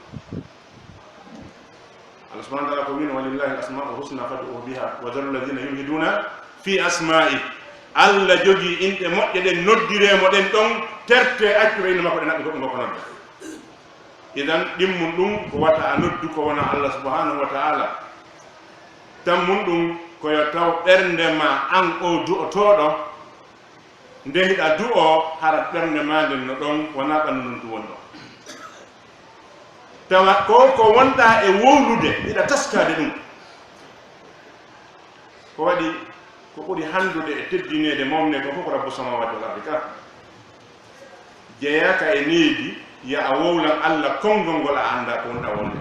S1: Allah subhanahu wa ta'ala ko wino walillahi al asma'ul husna fad'u biha wa dharu alladhina yulhiduna fi asma'i Allah jogi inɗe moƴƴe ɗen noddiremo ɗen ɗon terte accure inde makko ɗe naɓɓi goɗɗum goko nodda idan ɗimmum ɗum ko wata a noddu ko wona Allah subhanahu wa ta'ala tammum ɗum koyo taw ɓernde ma an o du'otoɗo nde hiɗa du'o hara ɓernde ma nden no ɗon wona ɓandu ndun tu wonɗo tawa ko wonɗa e wowlude hiɗa taskade ɗum ko waɗi ko ɓuri handude e teddinede momne ko fof ko rabbu samawati wal ardi ka jeeyaka e needi ya a wowlan Allah konngol ngol a annda ko wonɗa wonde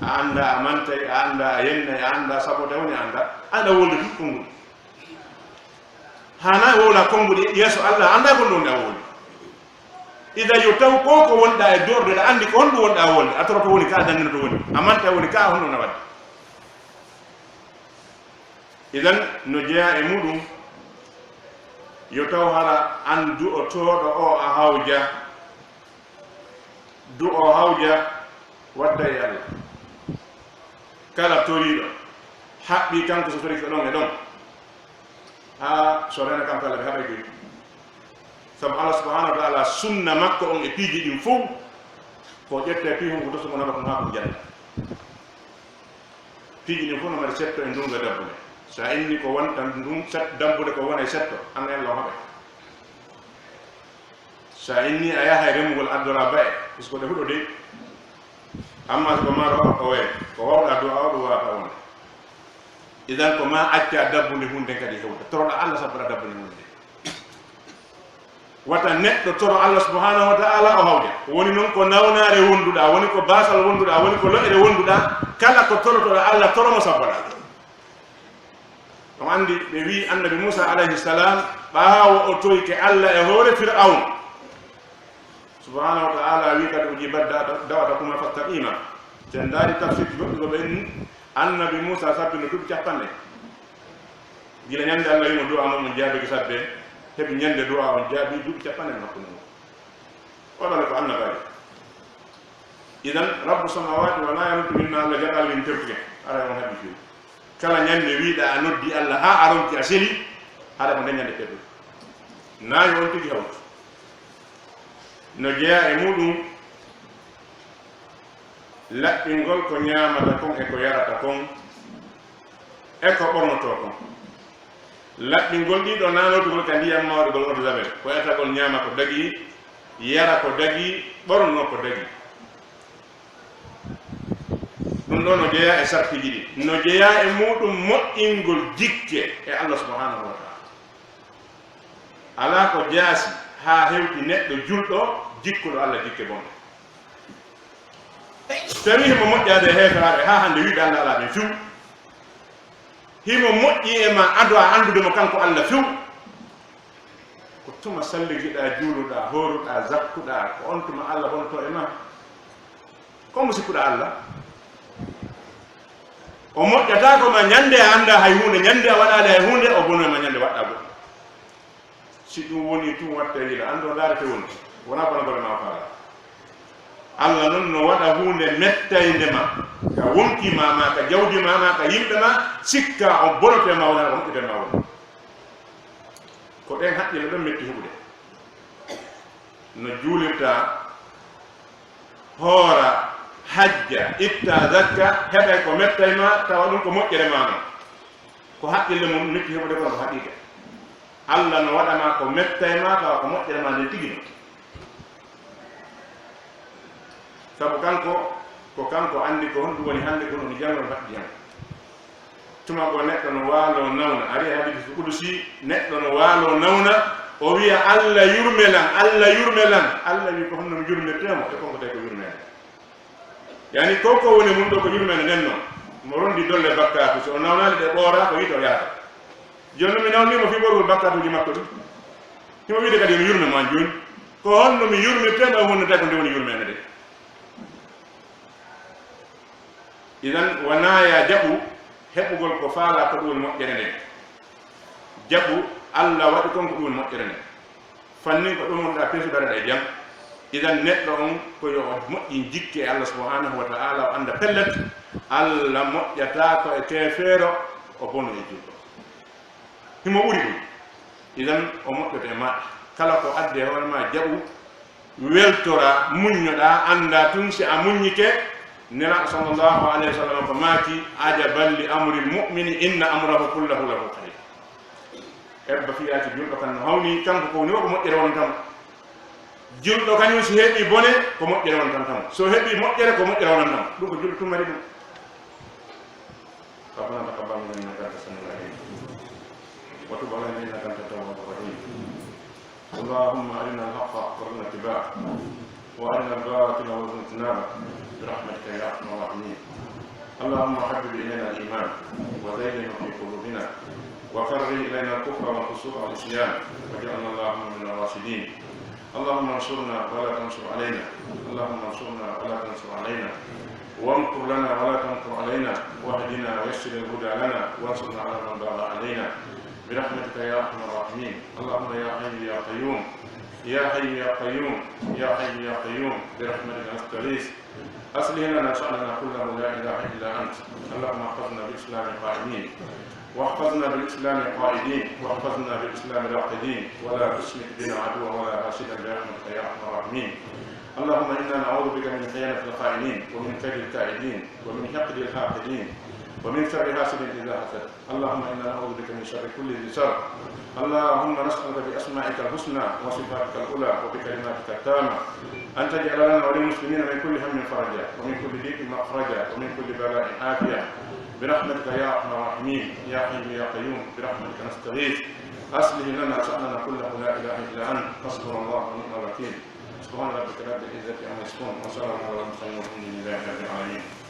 S1: a annda a mantay a annda a yennay a annda sabote woni annda aɗa wolde tut konngol hana wowla konngol yeeso Allah annda ko ɗon a wolde ida yo taw ko wonɗa e dorde ɗa anndi ko honɗum wonɗa wolde a toroto woni ka dannino to woni a manta woni ka honɗum na wadde idan no jeeya e muɗum yo taw hara an du'otoɗo o a hawja du'o hawja wadda e Allah kala toriɗo haɓɓi kanko so tori ko ɗon e ɗon ha so rena kanko Allah ɓe haɓay goyi sabu Allah subhanahu wa ta'ala sunna makko on e piiji ɗin fof ko ƴette piiji ko doso ko nana ko ha ko jalla piiji ɗin fof no mbaɗa setto e ndunga dabbude sa inni ko wonta ndum dambude ko wona e setto an Allah haɓe sa inni a yaha e remugol addora baye puisque ɗe huɗo de amma ko maɗo o waye ko wawɗa dow awɗo wawata wonde idan ko ma acca dabbude hunde kadi hewta toroɗa Allah sabbata dabbude hunde wata neɗɗo toro Allah subhanahu wa ta'ala o hawde woni noon ko nawnare wonduɗa woni ko basal wonduɗa woni ko loƴere wonduɗa kala ko torotoɗa Allah toromo sabbaɗa on andi ɓe wi annabi Musa alayhi salam ɓaawo o toyke Allah e hoore Fir'aun subhanahu wa ta'ala wi kadi o jibat dawata kuma fastaqima sen daari tafsir goɗɗi ko ɓenni annabi Musa sabbino duuɓi capanɗe gila ñande Allah wimo du'a mo jaabiki sabbe heɓi ñande du'a on jaabi duuɓi capanɗe makkuno oɗone ko annabaji idan rabbu samawati wa la yamutu minna Allah jaɓal min tewtuke ara on haɓi fiw kala ñande wiiɗa a noddi Allah ha a ronki a seli haɗa ko nde ñande keddu naayi on tigi hawtu no jeeya e muɗum laɓɓingol ko ñaamata kon e ko yarata kon e ko ɓornoto kon laɓɓingol ɗiɗo nanotugol ka ndiyam mawɗugol eau de javel ko etagol ñaama ko dagi yara ko dagi ɓorno ko dagi ɗum ɗo no jeeya e sartiji ɗi no jeeya e muɗum moƴƴingol jikke e Allah subhanahu wa ta'ala ala ko jaasi ha hewti neɗɗo julɗo jikkuɗo Allah jikke bonde tawi himo moƴƴade e heeferaɓe ha hande wiide Allah ala ɓe few himo moƴƴi e ma ado a andudemo kanko Allah few ko tuma salligiɗa juuluɗa horuɗa zakkuɗa ko on tuma Allah bonto e ma komo sikkuɗa Allah o moƴƴata ko ma ñande a anda hay hunde ñande a waɗade hay hunde o bono e ma ñande waɗɗa goɗɗo si ɗum woni tum watte yiɗa ando darete woni wona kono gole ma faala Allah noon no waɗa hunde mettayde ma ka wonkima ma ka jawdima ma ka yimɓe ma sikka o bonote ma wona ko moƴƴete ma woni ko ɗen haqqille ɗon metti heɓude no juulirta hoora hajja itta zakka heɓe ko mettay ma tawa ɗum ko moƴƴere ma noon ko haqqille mum metti heɓude kono ko haqiqa Allah no waɗama ko mettay ma tawa ko moƴƴere ma nde tigi no sabu kanko andi ko honɗum woni hande ko ɗum jangol baɗɗi hen tuma ko neɗɗo no waalo nawna ari hadith kudusi neɗɗo no waalo nawna o wiya Allah yurmelan Allah wi ko honno mi yurmetemo e konko tawi ko yurmene yani koko woni mum ɗo ko yurmene nden noon mo rondi dolle bakkatu so o nawnani ɗe ɓoora ko yito yaata joni mi nawnimo fi ɓorgol bakkatuji makko ɗum himo wiide kadi mi yurme ma joni ko honno mi yurmetemo e honno tawi ko nde woni yurmene de idan wonaya jaɓu heɓugol ko faala ko ɗum moƴƴere nde jaɓu Allah waɗi kon ko ɗum moƴƴere nde fannin ko ɗum wonɗa pesudarade e jam idan neɗɗo on ko yo moƴƴi jikke e Allah subhanahu wa ta'ala o anda pellet Allah moƴƴata ko e kefeero o bono e julɗo himo ɓuri ɗum idan o moƴƴoto e maɗa kala ko adde e hoore ma jaɓu weltora muññoɗa anda tun si a muññike nela sallallahu alayhi wa sallam ko maaki ajaban li amri lmumini inna amrahu kullahu lahu khayr ebba fiyaki julɗo kan no hawni kanko ko woni o ko moƴƴere won tam julɗo kañum so heeɓi bone ko moƴƴere won tan tam so heeɓi moƴƴere ko moƴƴere wonan tam ɗum ko julɗo tummari ɗum rabbana taqabbal minna innaka anta samiul alim wa tub alayna innaka anta tawwabur rahim اللهم أرنا الحق وارزقنا اتباعه وأرنا الباطل وارزقنا اجتنابه برحمتك يا أرحم الراحمين. اللهم حبب إلينا الإيمان وزينه في قلوبنا وكره إلينا الكفر والفسوق والعصيان واجعلنا اللهم من الراشدين. اللهم انصرنا ولا تنصر علينا، اللهم انصرنا ولا تنصر علينا، وامكر لنا ولا تمكر علينا، واهدنا ويسر الهدى لنا وانصرنا على من بغى علينا برحمتك يا ارحم الراحمين. اللهم يا حي يا قيوم، يا حي يا قيوم، يا حي يا قيوم برحمتك نستغيث. اصلح لنا شأننا كله لا اله الا انت. اللهم احفظنا بالاسلام قائمين، واحفظنا بالاسلام قائدين، واحفظنا بالاسلام راقدين، ولا تشمت بنا عدوا ولا حاسدا برحمتك يا ارحم الراحمين. اللهم انا نعوذ بك من خيانة الخائنين ومن كيد الكائدين ومن حقد الحاقدين ومن شر حاسد اذا حسد. اللهم انا نعوذ بك من شر كل ذي شر. اللهم نسألك باسمائك الحسنى وصفاتك العلى وبكلماتك التامة ان تجعل لنا وللمسلمين من كل هم فرجا ومن كل ضيق مخرجا ومن كل بلاء عافية برحمتك يا ارحم الراحمين. يا حي يا قيوم برحمتك نستغيث. اصلح لنا شأننا كله لا اله الا انت. حسبنا الله ونعم الوكيل. سبحان ربك رب العزة عما يصفون وسلام على المرسلين والحمد لله رب العالمين.